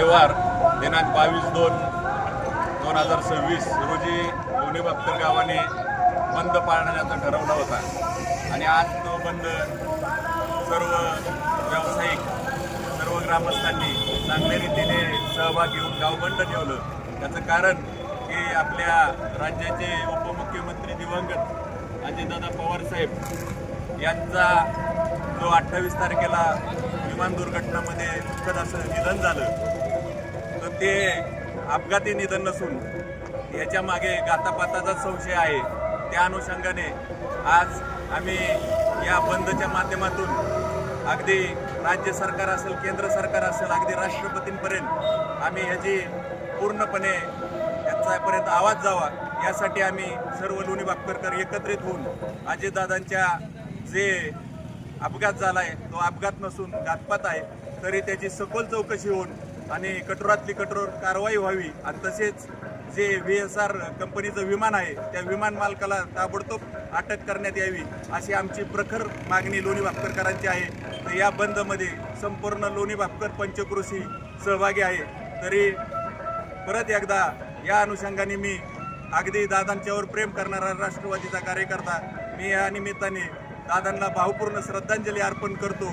रविवार दिनांक 22/2/2026 रोजी लोणी बापकर गावाने बंद पाळण्याचा ठरवला होता आणि आज तो बंद सर्व व्यावसायिक सर्व ग्रामस्थांनी चांगल्या रीतीने सहभाग घेऊन गाव बंद ठेवलं। त्याचं कारण की आपल्या राज्याचे उपमुख्यमंत्री दिवंगत अजितदादा पवार साहेब यांचा जो 28 तारखेला विमान दुर्घटनेमध्ये दुःखद असं निधन झालं, तर ते अपघाती निधन नसून याच्या मागे घातापाताचा संशय आहे। त्या अनुषंगाने आज आम्ही या बंदच्या माध्यमातून अगदी राज्य सरकार असेल, केंद्र सरकार असेल, अगदी राष्ट्रपतींपर्यंत आम्ही ह्याची पूर्णपणे याच्यापर्यंत आवाज जावा यासाठी आम्ही सर्व लोणी बापकरकर एकत्रित होऊन अजितदादांच्या जे अपघात झाला आहे तो अपघात नसून घातपात आहे, तरी त्याची सखोल चौकशी होऊन आणि कठोरातली कठोर कारवाई व्हावी आणि तसेच जे VSR कंपनीचं विमान आहे त्या विमान मालकाला ताबडतोब अटक करण्यात यावी अशी आमची प्रखर मागणी लोणी बापकरकरांची आहे। तर या बंदमध्ये संपूर्ण लोणी बापकर पंचक्रोशी सहभागी आहे। तरी परत एकदा या अनुषंगाने मी अगदी दादांच्यावर प्रेम करणारा राष्ट्रवादीचा कार्यकर्ता मी या निमित्ताने दादांना भावपूर्ण श्रद्धांजली अर्पण करतो।